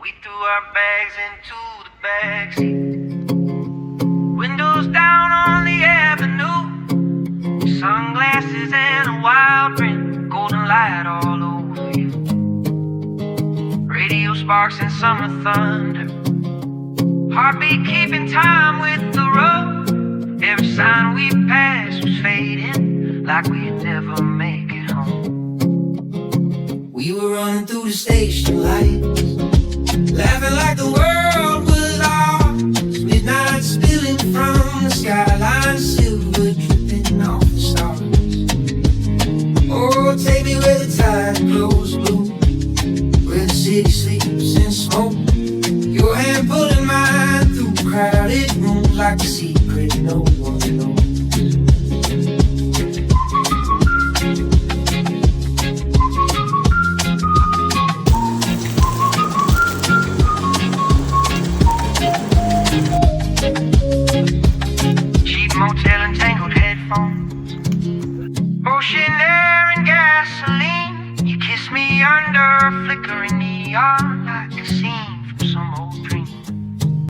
We threw our bags into the backseat. Windows down on the avenue. Sunglasses and a wild print. Golden light all over you. Radio sparks and summer thunder. Heartbeat keeping time with the road. Every sign we passed was fading, like we'd never make it home. We were running through the station lights, laughing like the world was ours. Midnight spilling from the skyline, silver dripping off the stars. Oh, take me where the tide grows blue, where the city sleeps in smoke. Your hand pulling mine through crowded rooms like a secret no one knows. Cheap motel and tangled headphones, ocean air and gasoline. You kiss me under a flickering neon like a scene from some old